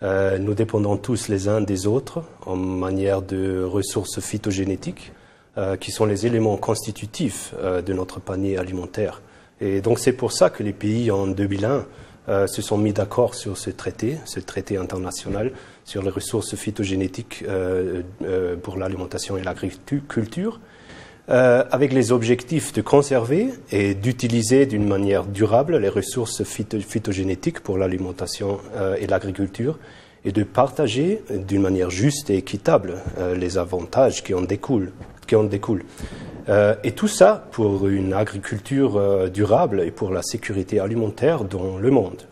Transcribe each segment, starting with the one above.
Nous dépendons tous les uns des autres en manière de ressources phytogénétiques qui sont les éléments constitutifs de notre panier alimentaire. Et donc c'est pour ça que les pays en 2001 se sont mis d'accord sur ce traité international sur les ressources phytogénétiques pour l'alimentation et l'agriculture, avec les objectifs de conserver et d'utiliser d'une manière durable les ressources phytogénétiques pour l'alimentation et l'agriculture, et de partager d'une manière juste et équitable les avantages qui en découlent. Et tout ça pour une agriculture durable et pour la sécurité alimentaire dans le monde.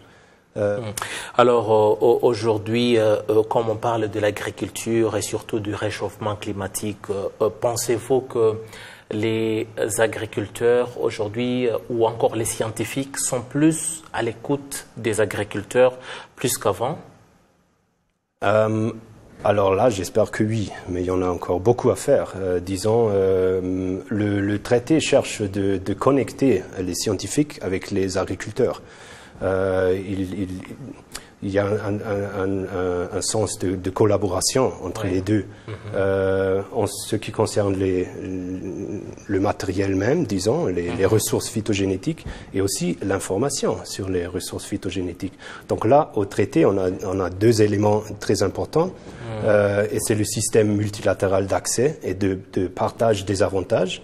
Alors aujourd'hui, comme on parle de l'agriculture et surtout du réchauffement climatique, pensez-vous que les agriculteurs aujourd'hui ou encore les scientifiques sont plus à l'écoute des agriculteurs plus qu'avant? Alors là, j'espère que oui, mais il y en a encore beaucoup à faire. Disons, le traité cherche de connecter les scientifiques avec les agriculteurs. Il y a un sens de collaboration entre les deux. En ce qui concerne le matériel même, disons, les ressources phytogénétiques et aussi l'information sur les ressources phytogénétiques. Donc là, au traité, on a deux éléments très importants et c'est le système multilatéral d'accès et de partage des avantages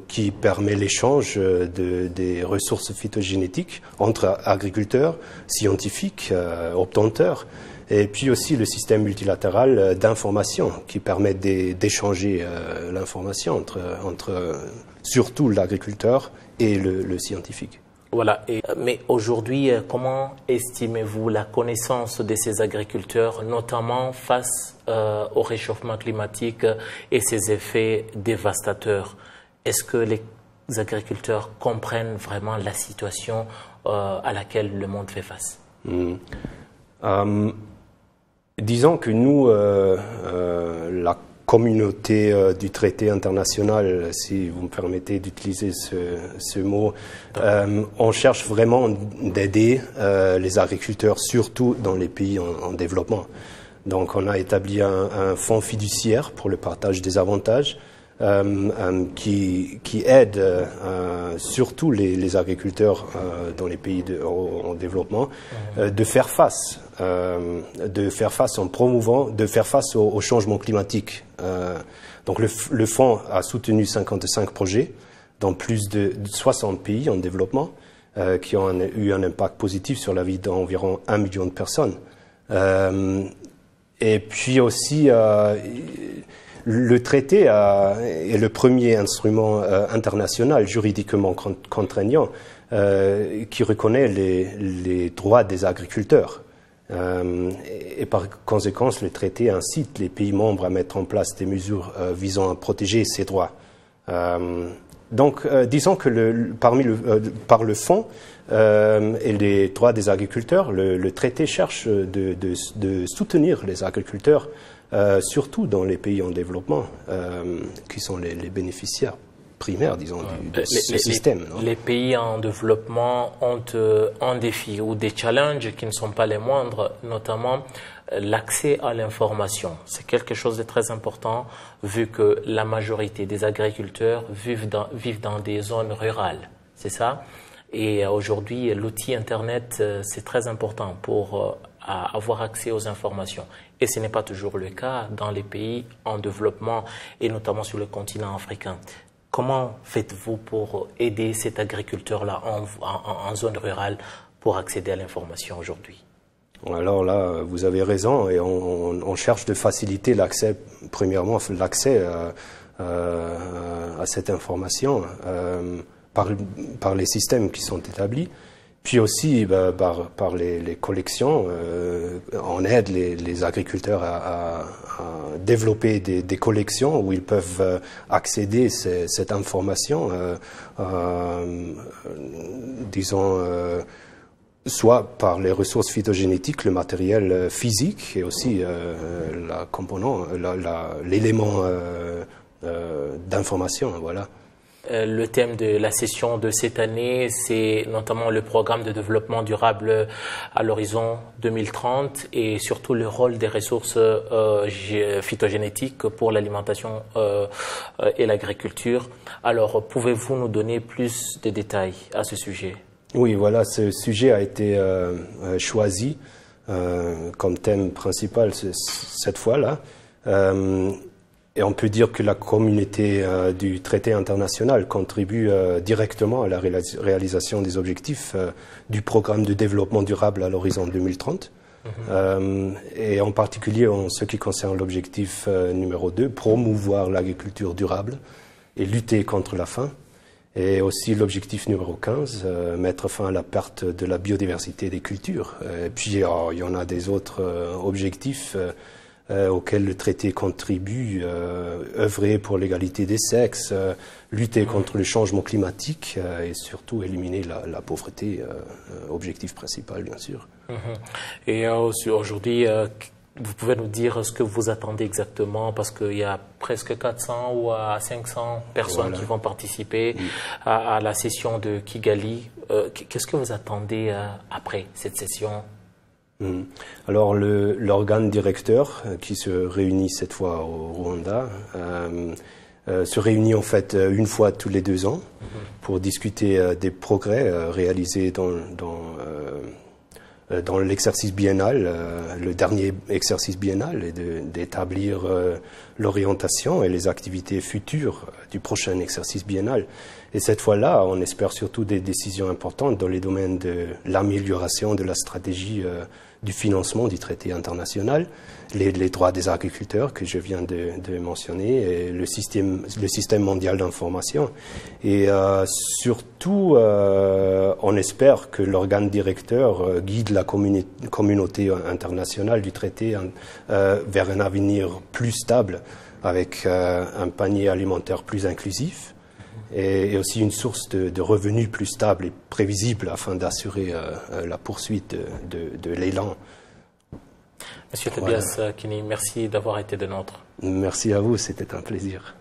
qui permet l'échange des ressources phytogénétiques entre agriculteurs, scientifiques, obtenteurs, et puis aussi le système multilatéral d'information qui permet d'échanger l'information entre surtout l'agriculteur et le scientifique. Voilà. Mais aujourd'hui, comment estimez-vous la connaissance de ces agriculteurs, notamment face au réchauffement climatique et ses effets dévastateurs? Est-ce que les agriculteurs comprennent vraiment la situation à laquelle le monde fait face? Disons que nous, la communauté du traité international, si vous me permettez d'utiliser ce mot, on cherche vraiment d'aider les agriculteurs, surtout dans les pays en développement. Donc on a établi un fonds fiduciaire pour le partage des avantages qui aide surtout les agriculteurs dans les pays en développement de faire face en promouvant, de faire face au changement climatique. Donc le fonds a soutenu 55 projets dans plus de 60 pays en développement qui ont eu un impact positif sur la vie d'environ 1 million de personnes. Et puis aussi, le traité est le premier instrument international juridiquement contraignant qui reconnaît les droits des agriculteurs. Et par conséquent, le traité incite les pays membres à mettre en place des mesures visant à protéger ces droits. Donc, disons que par le fond et les droits des agriculteurs, le traité cherche de soutenir les agriculteurs, surtout dans les pays en développement, qui sont les bénéficiaires primaires, disons, du système. Non? Les pays en développement ont un défi ou des challenges qui ne sont pas les moindres, notamment l'accès à l'information. C'est quelque chose de très important vu que la majorité des agriculteurs vivent dans des zones rurales, c'est ça? Et aujourd'hui, l'outil Internet, c'est très important pour avoir accès aux informations. Et ce n'est pas toujours le cas dans les pays en développement et notamment sur le continent africain. Comment faites-vous pour aider cet agriculteur-là en zone rurale pour accéder à l'information aujourd'hui? Alors là, vous avez raison et on cherche de faciliter l'accès, premièrement l'accès à cette information par les systèmes qui sont établis, puis aussi par les collections. On aide les agriculteurs à développer des collections où ils peuvent accéder à cette information, disons, soit par les ressources phytogénétiques, le matériel physique et aussi l'élément d'information, voilà. Le thème de la session de cette année, c'est notamment le programme de développement durable à l'horizon 2030 et surtout le rôle des ressources phytogénétiques pour l'alimentation et l'agriculture. Alors, pouvez-vous nous donner plus de détails à ce sujet? Oui, voilà, ce sujet a été choisi comme thème principal cette fois-là. Et on peut dire que la communauté du traité international contribue directement à la réalisation des objectifs du programme de développement durable à l'horizon 2030. Et en particulier en ce qui concerne l'objectif numéro 2, promouvoir l'agriculture durable et lutter contre la faim. Et aussi l'objectif numéro 15, mettre fin à la perte de la biodiversité des cultures. Et puis il y en a des autres objectifs auxquels le traité contribue, œuvrer pour l'égalité des sexes, lutter contre le changement climatique et surtout éliminer la pauvreté, objectif principal bien sûr. Et aujourd'hui, vous pouvez nous dire ce que vous attendez exactement, parce qu'il y a presque 400 ou à 500 personnes qui vont participer à la session de Kigali. Qu'est-ce que vous attendez après cette session? Alors l'organe directeur qui se réunit cette fois au Rwanda se réunit en fait une fois tous les 2 ans pour discuter des progrès réalisés dans l'exercice biennal, le dernier exercice biennal, et d'établir l'orientation et les activités futures du prochain exercice biennal. Et cette fois-là, on espère surtout des décisions importantes dans les domaines de l'amélioration de la stratégie du financement du traité international, les droits des agriculteurs que je viens de mentionner, et le système mondial d'information. Et surtout, on espère que l'organe directeur guide la communauté internationale du traité vers un avenir plus stable, avec un panier alimentaire plus inclusif et aussi une source de revenus plus stable et prévisible afin d'assurer la poursuite de l'élan. Monsieur Tobias Kini, merci d'avoir été de nôtre. Merci à vous, c'était un plaisir.